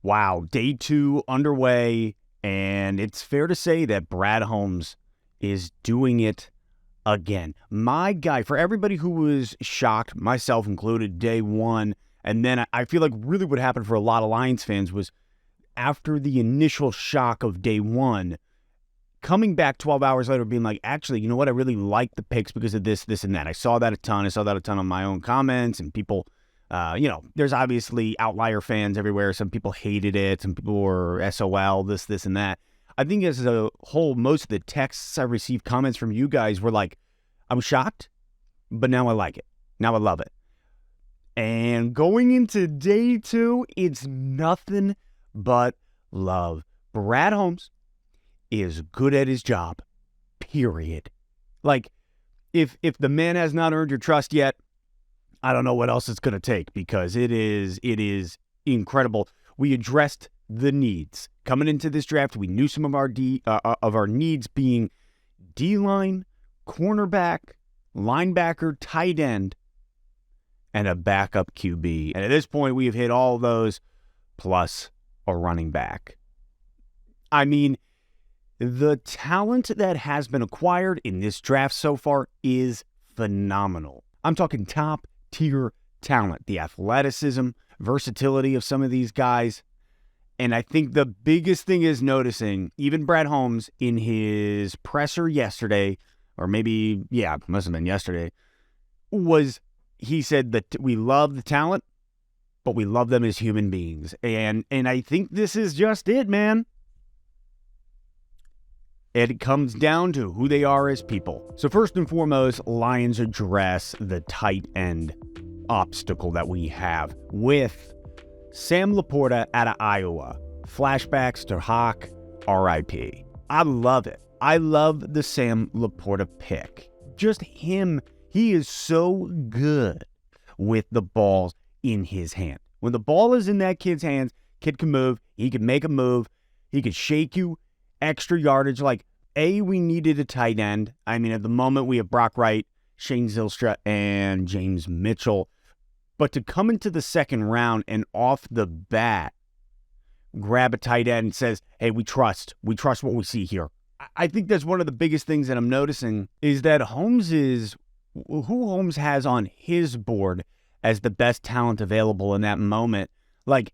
Wow, day 2 underway, and it's fair to say that Brad Holmes is doing it again. My guy, for everybody who was shocked, myself included, day 1, and then I feel like really what happened for a lot of Lions fans was after the initial shock of day 1, coming back 12 hours later being like, actually, you know what? I really like the picks because of this, this, and that. I saw that a ton. I saw that a ton on my own comments and people, there's obviously outlier fans everywhere. Some people hated it. Some people were SOL, this, and that. I think as a whole, most of the texts I received, comments from you guys were like, I was shocked, but now I like it. Now I love it. And going into day 2, it's nothing but love. Brad Holmes is good at his job, period. Like, if the man has not earned your trust yet, I don't know what else it's going to take because it is incredible. We addressed the needs. Coming into this draft, we knew some of our needs being D-line, cornerback, linebacker, tight end, and a backup QB. And at this point, we have hit all those plus a running back. I mean, the talent that has been acquired in this draft so far is phenomenal. I'm talking top-tier talent, the athleticism, versatility of some of these guys. And I think the biggest thing is noticing, even Brad Holmes in his presser yesterday, or maybe, must have been yesterday, was he said that we love the talent, but we love them as human beings. And I think this is just it, man. It comes down to who they are as people. So first and foremost, Lions address the tight end obstacle that we have with Sam Laporta out of Iowa. Flashbacks to Hawk, RIP. I love it. I love the Sam Laporta pick. Just him, he is so good with the balls in his hand. When the ball is in that kid's hands, kid can move, he can make a move, he could shake you, extra yardage. Like, we needed a tight end. I mean, at the moment, we have Brock Wright, Shane Zylstra, and James Mitchell. But to come into the second round and off the bat, grab a tight end and says, hey, we trust what we see here. I think that's one of the biggest things that I'm noticing is that who Holmes has on his board as the best talent available in that moment. Like,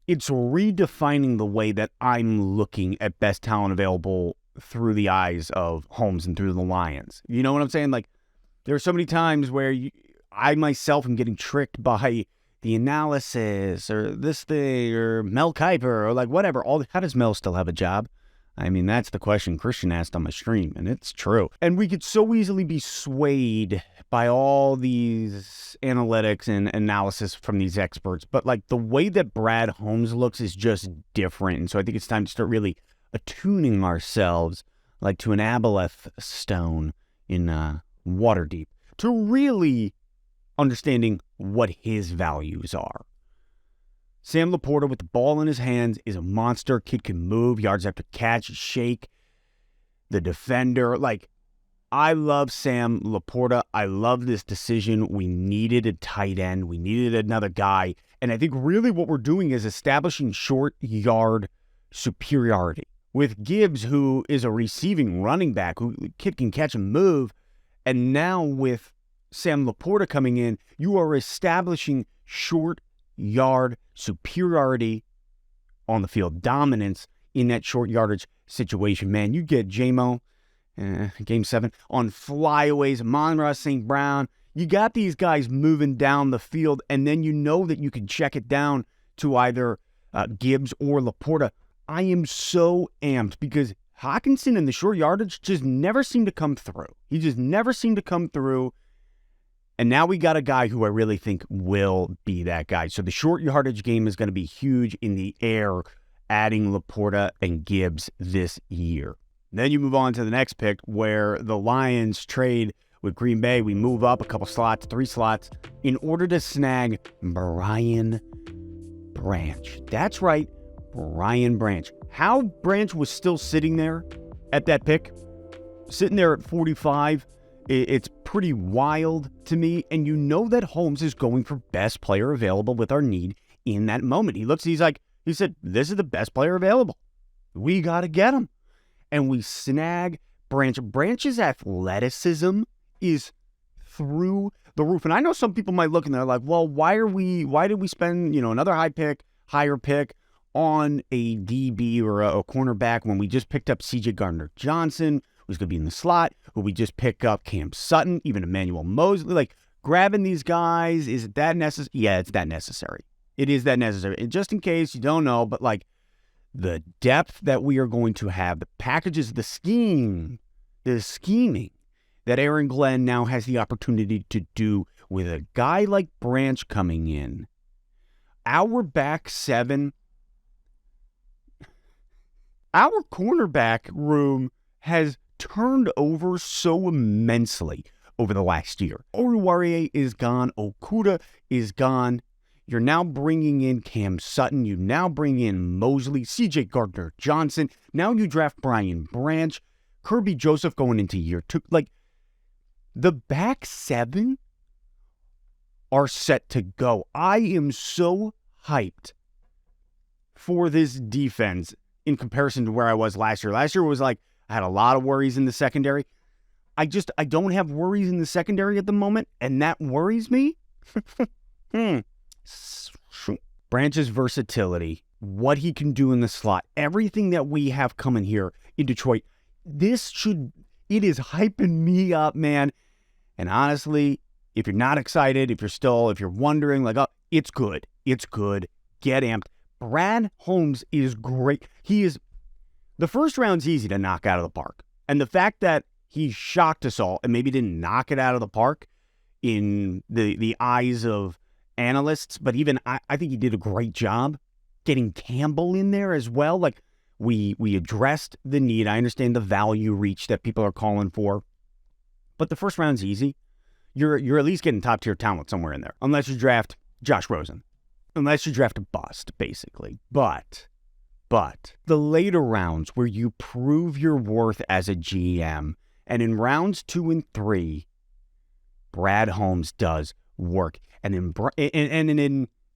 it's redefining the way that I'm looking at best talent available through the eyes of Holmes and through the Lions. You know what I'm saying? Like, there are so many times where I myself am getting tricked by the analysis or this thing or Mel Kiper or like whatever. How does Mel still have a job? I mean, that's the question Christian asked on my stream, and it's true. And we could so easily be swayed by all these analytics and analysis from these experts, but like the way that Brad Holmes looks is just different. And so I think it's time to start really attuning ourselves like to an aboleth stone in Waterdeep to really understanding what his values are. Sam Laporta with the ball in his hands is a monster. Kid can move, yards after catch, shake the defender. Like, I love Sam Laporta. I love this decision. We needed a tight end. We needed another guy. And I think really what we're doing is establishing short yard superiority. With Gibbs, who is a receiving running back, who kid can catch and move. And now with Sam Laporta coming in, you are establishing short yard superiority on the field, dominance in that short yardage situation. Man, you get J-Mo, Game 7, on flyaways, Monra St. Brown. You got these guys moving down the field, and then you know that you can check it down to either Gibbs or Laporta. I am so amped because Hawkinson in the short yardage just never seemed to come through. He just never seemed to come through. And now we got a guy who I really think will be that guy. So the short yardage game is going to be huge in the air, adding Laporta and Gibbs this year. Then you move on to the next pick where the Lions trade with Green Bay. We move up a couple slots, 3 slots, in order to snag Brian Branch. That's right, Brian Branch. How Branch was still sitting there at that pick, sitting there at 45, it's pretty wild to me. And you know that Holmes is going for best player available with our need in that moment. He said, this is the best player available. We got to get him. And we snag Branch. Branch's athleticism is through the roof. And I know some people might look and they're like, well, why did we spend, another higher pick on a DB or a cornerback when we just picked up CJ Gardner-Johnson, who's going to be in the slot, who we just pick up Cam Sutton, even Emmanuel Mosley. Like, grabbing these guys, is it that necessary? Yeah, it's that necessary. It is that necessary. And just in case you don't know, but like the depth that we are going to have, the packages, the scheming that Aaron Glenn now has the opportunity to do with a guy like Branch coming in. Our back seven, our cornerback room has turned over so immensely over the last year. Oruwariye is gone. Okuda is gone. You're now bringing in Cam Sutton. You now bring in Mosley, CJ Gardner-Johnson. Now you draft Brian Branch, Kirby Joseph going into year 2. Like, the back seven are set to go. I am so hyped for this defense in comparison to where I was last year. Last year was like, I had a lot of worries in the secondary. I don't have worries in the secondary at the moment, and that worries me. Branch's versatility, what he can do in the slot, everything that we have coming here in Detroit, it is hyping me up, man. And honestly, if you're not excited, if you're wondering, like, oh, it's good. Get amped. Brad Holmes is great. The first round's easy to knock out of the park. And the fact that he shocked us all and maybe didn't knock it out of the park in the eyes of analysts, but even I think he did a great job getting Campbell in there as well. Like, we addressed the need. I understand the value reach that people are calling for, but the first round's easy. You're at least getting top tier talent somewhere in there, unless you draft Josh Rosen, unless you draft a bust, basically. But the later rounds where you prove your worth as a GM, and in rounds 2 and 3, Brad Holmes does work. And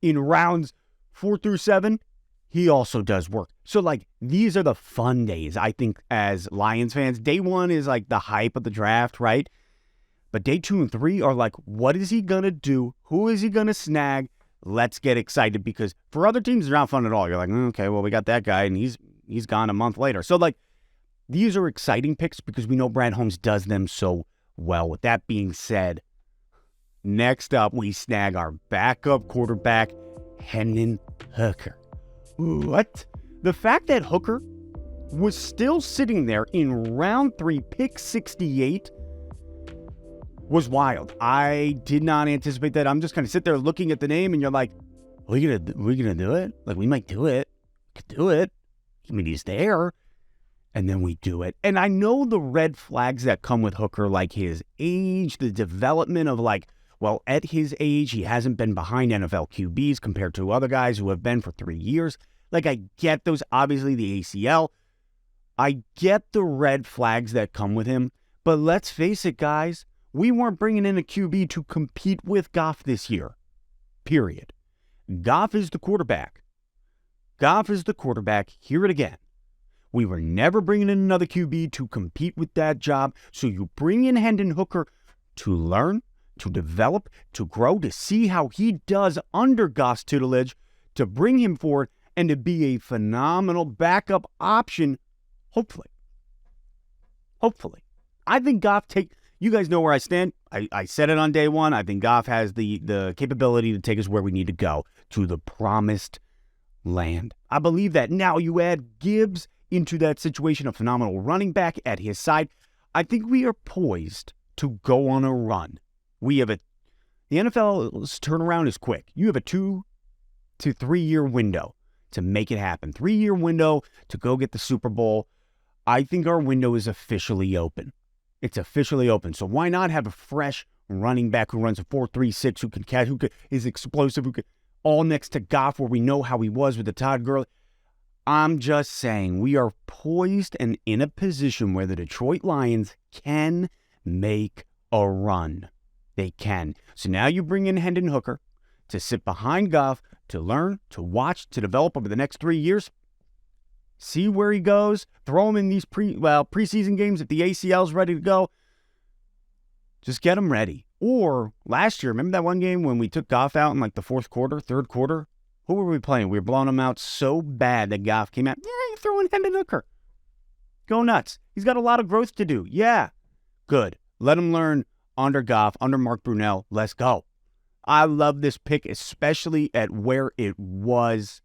in rounds 4 through 7, he also does work. So, like, these are the fun days, I think, as Lions fans. Day 1 is, like, the hype of the draft, right? But day 2 and 3 are, like, what is he going to do? Who is he going to snag? Let's get excited, because for other teams, it's not fun at all. You're like, okay, well, we got that guy, and he's gone a month later. So, like, these are exciting picks because we know Brad Holmes does them so well. With that being said, next up, we snag our backup quarterback, Hendon Hooker. What? The fact that Hooker was still sitting there in round 3, pick 68, was wild. I did not anticipate that. I'm just kind of sit there looking at the name, and you're like, are we gonna do it? Like, we might do it. We could do it. I mean, he's there. And then we do it. And I know the red flags that come with Hooker, like his age, the development of, like, well, at his age, he hasn't been behind NFL QBs compared to other guys who have been for 3 years. Like, I get those, obviously the ACL. I get the red flags that come with him. But let's face it, guys, we weren't bringing in a QB to compete with Goff this year. Period. Goff is the quarterback. Hear it again. We were never bringing in another QB to compete with that job. So you bring in Hendon Hooker to learn, to develop, to grow, to see how he does under Goff's tutelage, to bring him forward, and to be a phenomenal backup option, hopefully. I think Goff you guys know where I stand. I said it on day 1. I think Goff has the capability to take us where we need to go, to the promised land. I believe that. Now you add Gibbs into that situation, a phenomenal running back at his side. I think we are poised to go on a run. The NFL's turnaround is quick. You have a 2 to 3 year window to make it happen. 3-year window to go get the Super Bowl. I think our window is officially open. It's officially open. So why not have a fresh running back who runs a 4.36, who can catch, is explosive, all next to Goff, where we know how he was with the Todd Gurley. I'm just saying, we are poised and in a position where the Detroit Lions can make a run. They can. So now you bring in Hendon Hooker to sit behind Goff, to learn, to watch, to develop over the next 3 years. See where he goes. Throw him in these preseason games if the ACL's ready to go. Just get him ready. Or last year, remember that one game when we took Goff out in like the third quarter? Who were we playing? We were blowing him out so bad that Goff came out. Yeah, you're throwing Hendon Hooker. Go nuts. He's got a lot of growth to do. Yeah. Good. Let him learn under Goff, under Mark Brunell. Let's go. I love this pick, especially at where it was.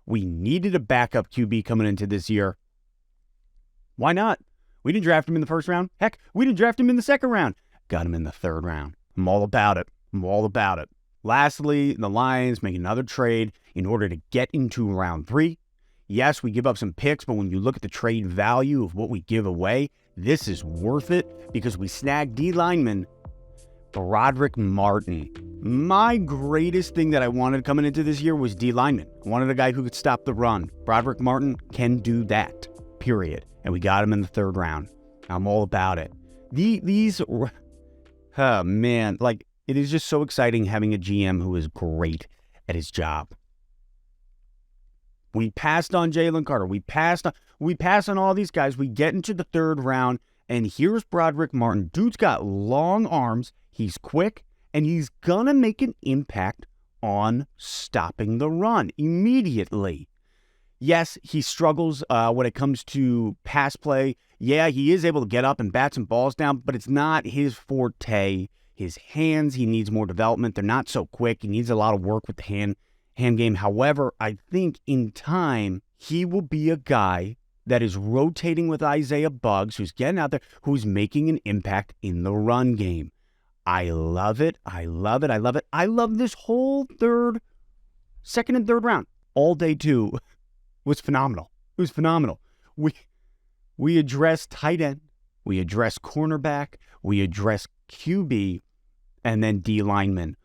We needed a backup QB coming into this year. Why not? We didn't draft him in the first round. Heck, we didn't draft him in the second round. Got him in the third round. I'm all about it. Lastly, the Lions make another trade in order to get into round 3. Yes, we give up some picks, but when you look at the trade value of what we give away, this is worth it because we snagged D lineman Brodric Martin. My greatest thing that I wanted coming into this year was D lineman. I wanted a guy who could stop the run. Brodric Martin can do that, period. And we got him in the third round. I'm all about it. Oh man, like it is just so exciting having a GM who is great at his job. We passed on Jalen Carter. We passed on all these guys. We get into the third round, and here's Brodric Martin. Dude's got long arms. He's quick, and he's gonna make an impact on stopping the run immediately. Yes, he struggles when it comes to pass play. Yeah, he is able to get up and bat some balls down, but it's not his forte. His hands, he needs more development. They're not so quick. He needs a lot of work with the hand game. However, I think in time, he will be a guy that is rotating with Isaiah Buggs, who's getting out there, who's making an impact in the run game. I love it. I love this whole second and third round. All day 2 was phenomenal. It was phenomenal. We addressed tight end. We addressed cornerback. We addressed QB. And then D lineman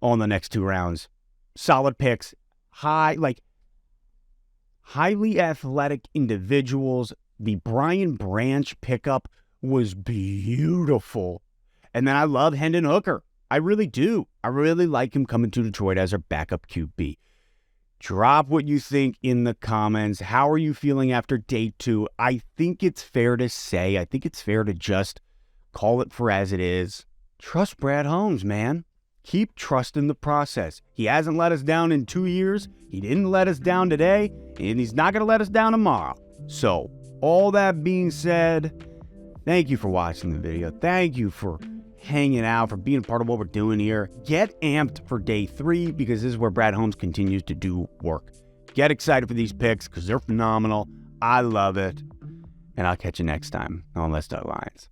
on the next 2 rounds. Solid picks. Highly athletic individuals. The Brian Branch pickup was beautiful. And then I love Hendon Hooker. I really do. I really like him coming to Detroit as our backup QB. Drop what you think in the comments. How are you feeling after day 2? I think it's fair to say, I think it's fair to just call it for as it is. Trust Brad Holmes, man. Keep trusting the process. He hasn't let us down in 2 years. He didn't let us down today, and he's not going to let us down tomorrow. So, all that being said, thank you for watching the video. Thank you for hanging out, for being a part of what we're doing here. Get amped for day 3 because this is where Brad Holmes continues to do work. Get excited for these picks because they're phenomenal. I love it. And I'll catch you next time on Let's Talk Lions.